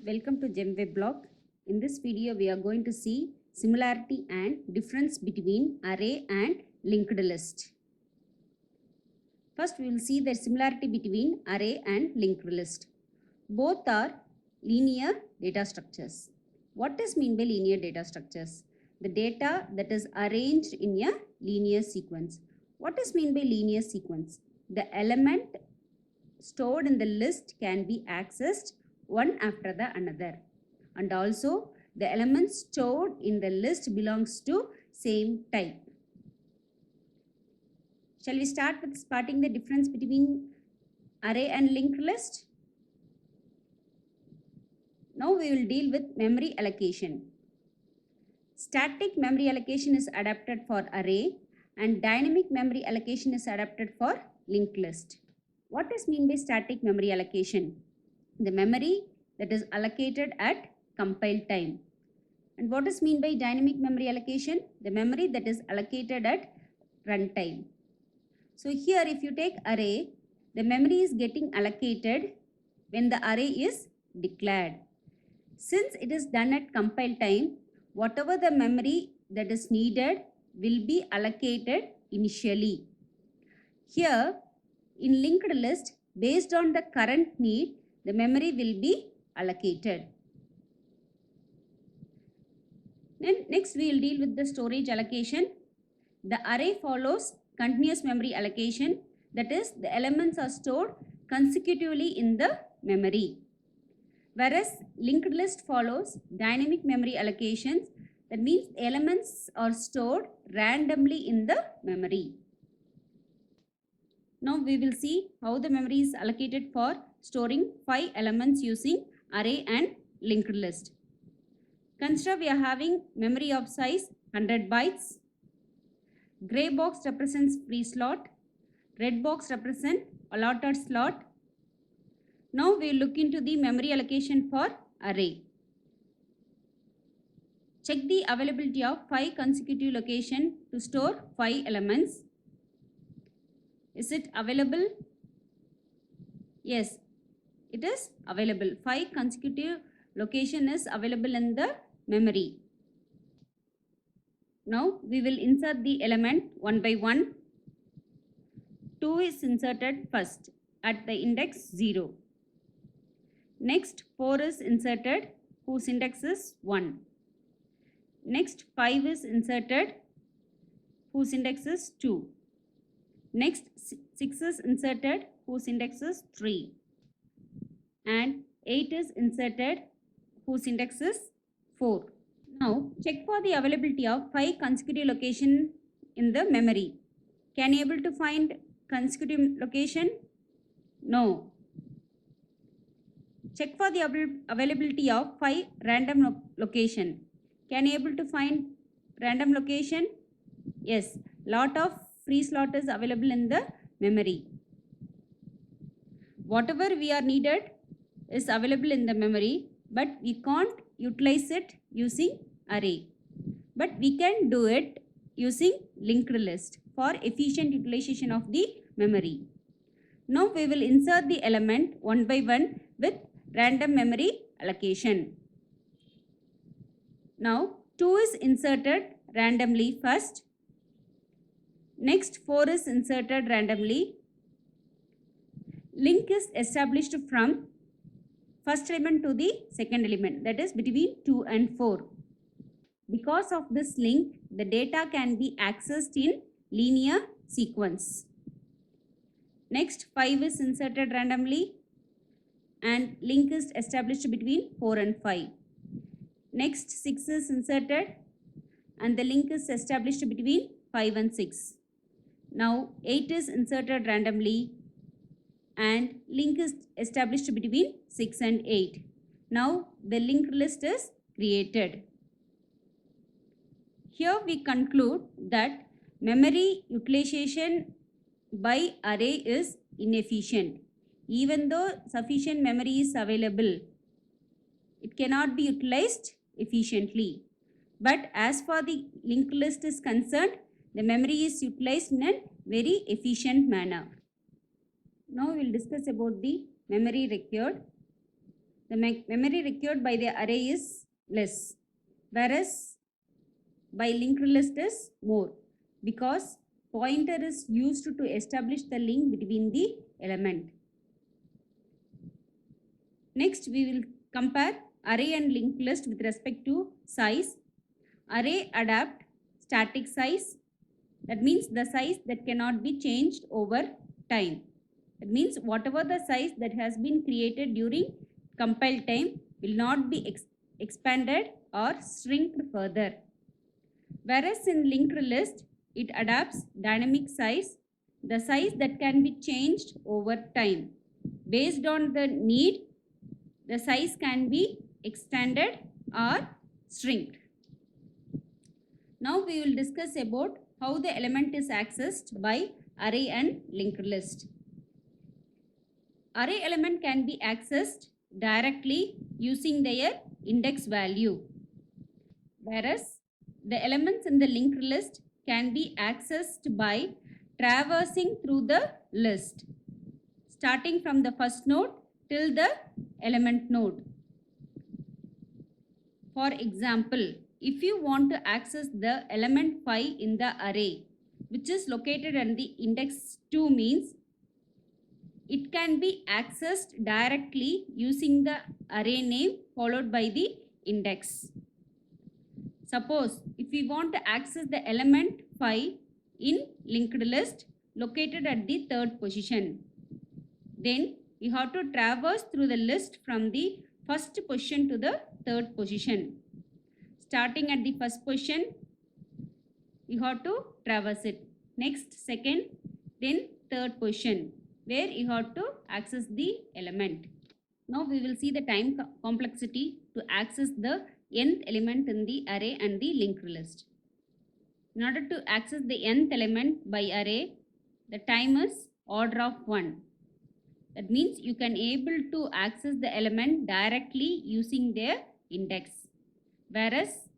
Welcome to GemWeb blog. In this video, we are going to see similarity and difference between array and linked list. First, we will see the similarity between array and linked list. Both are linear data structures. What is mean by linear data structures? The data that is arranged in a linear sequence. What is mean by linear sequence? The element stored in the list can be accessed one after the another, and also the elements stored in the list belongs to same type. Shall we start with spotting the difference between array and linked list? Now we will deal with memory allocation. Static memory allocation is adapted for array and dynamic memory allocation is adapted for linked list. What is mean by static memory allocation? The memory that is allocated at compile time. And what is mean by dynamic memory allocation? The memory that is allocated at runtime. So here if you take array, the memory is getting allocated when the array is declared. Since it is done at compile time, whatever the memory that is needed will be allocated initially. Here in linked list, based on the current need, the memory will be allocated. Then next we will deal with the storage allocation. The array follows continuous memory allocation, that is the elements are stored consecutively in the memory. Whereas linked list follows dynamic memory allocations, that means elements are stored randomly in the memory. Now we will see how the memory is allocated for storing 5 elements using array and linked list. Consider we are having memory of size 100 bytes. Gray box represents free slot. Red box represents allotted slot. Now we will look into the memory allocation for array. Check the availability of 5 consecutive locations to store 5 elements. Is it available? Yes, it is available. 5 consecutive location is available in the memory. Now we will insert the element one by one. 2 is inserted first at the index 0. Next 4 is inserted whose index is 1. Next 5 is inserted whose index is 2. Next 6 is inserted whose index is 3. And 8 is inserted whose index is 4. Now check for the availability of 5 consecutive location in the memory. Can you able to find consecutive location? No. Check for the availability of 5 random location. Can you able to find random location? Yes, lot of free slot is available in the memory. Whatever we are needed is available in the memory, but we can't utilize it using array. But we can do it using linked list for efficient utilization of the memory. Now we will insert the element one by one with random memory allocation. Now 2 is inserted randomly first. Next 4 is inserted randomly. Link is established from first element to the second element, that is between 2 and 4. Because of this link, the data can be accessed in linear sequence. Next 5 is inserted randomly and link is established between 4 and 5. Next 6 is inserted and the link is established between 5 and 6. Now 8 is inserted randomly and link is established between 6 and 8. Now the linked list is created. Here we conclude that memory utilization by array is inefficient. Even though sufficient memory is available, it cannot be utilized efficiently. But as far the linked list is concerned, the memory is utilized in a very efficient manner. Now we will discuss about the memory required. the memory required by the array is less, whereas by linked list is more, because pointer is used to establish the link between the element. Next, we will compare array and linked list with respect to size. Array adapt static size. That means the size that cannot be changed over time. That means whatever the size that has been created during compile time will not be expanded or shrinked further. Whereas in linked list, it adapts dynamic size, the size that can be changed over time. Based on the need, the size can be extended or shrinked. Now we will discuss about how the element is accessed by array and linked list. Array element can be accessed directly using their index value, whereas the elements in the linked list can be accessed by traversing through the list, starting from the first node till the element node. For example, if you want to access the element 5 in the array, which is located at the index 2, means it can be accessed directly using the array name followed by the index. Suppose if we want to access the element 5 in linked list located at the third position, then you have to traverse through the list from the first position to the third position. Starting at the first position, you have to traverse it. Next, second, then third position, where you have to access the element. Now we will see the time complexity to access the nth element in the array and the linked list. In order to access the nth element by array, the time is order of 1. That means you can able to access the element directly using their index. Whereas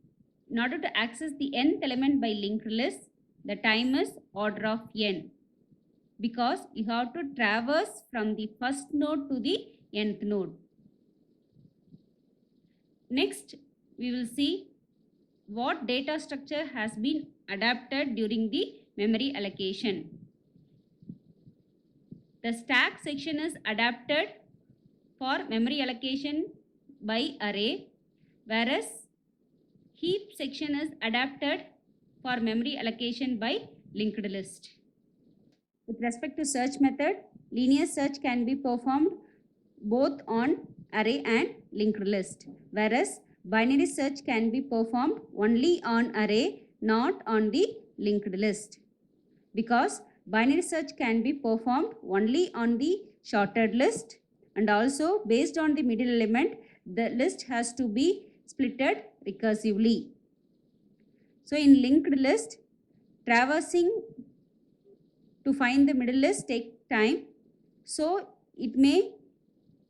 in order to access the nth element by linked list, the time is order of n, because you have to traverse from the first node to the nth node. Next, we will see what data structure has been adapted during the memory allocation. The stack section is adapted for memory allocation by array, whereas heap section is adapted for memory allocation by linked list. With respect to search method, linear search can be performed both on array and linked list, whereas binary search can be performed only on array, not on the linked list, because binary search can be performed only on the sorted list, and also based on the middle element, the list has to be splitted recursively. So in linked list, traversing to find the middle list take time, so it may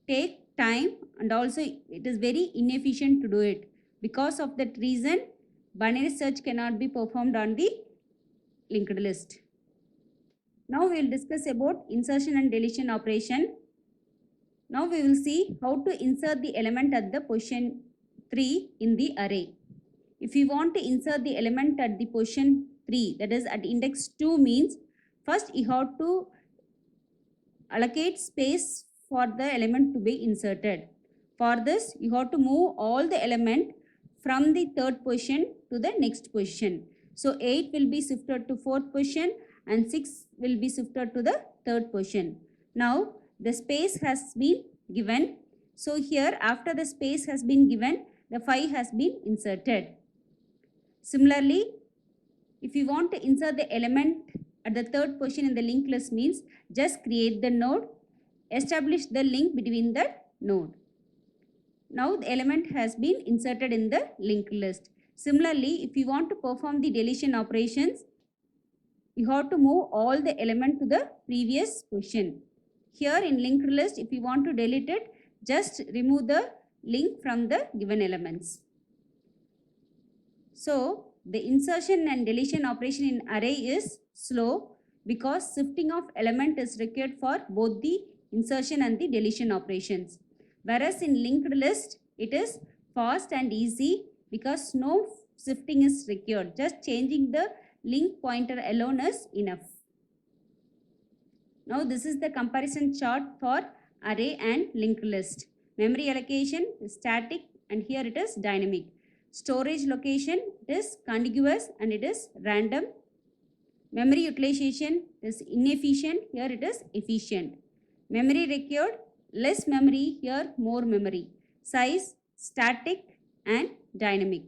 take time, and also it is very inefficient to do it. Because of that reason, binary search cannot be performed on the linked list. Now we will discuss about insertion and deletion operation. Now we will see how to insert the element at the position 3 in the array. If you want to insert the element at the position 3, that is at index 2, means first you have to allocate space for the element to be inserted. For this, you have to move all the element from the third position to the next position. So 8 will be shifted to fourth position and 6 will be shifted to the third position. Now the space has been given. So here after the space has been given, the 5 has been inserted. Similarly, if you want to insert the element at the third position in the linked list, means just create the node, establish the link between the node. Now the element has been inserted in the linked list. Similarly, if you want to perform the deletion operations, you have to move all the element to the previous position. Here in linked list, if you want to delete it, just remove the link from the given elements. So the insertion and deletion operation in array is slow, because shifting of element is required for both the insertion and the deletion operations. Whereas in linked list, it is fast and easy because no shifting is required. Just changing the link pointer alone is enough. Now this is the comparison chart for array and linked list. Memory allocation is static and here it is dynamic. Storage location is contiguous and it is random. Memory utilization is inefficient, here it is efficient. Memory required, less memory, here more memory. Size, static and dynamic.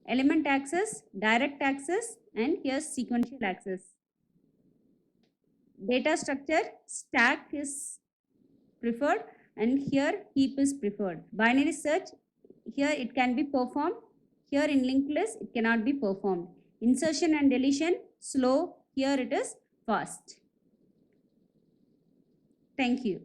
Element access, direct access and here sequential access. Data structure, stack is preferred and here heap is preferred. Binary search, here it can be performed. Here in linked list, it cannot be performed. Insertion and deletion, slow. Here it is fast. Thank you.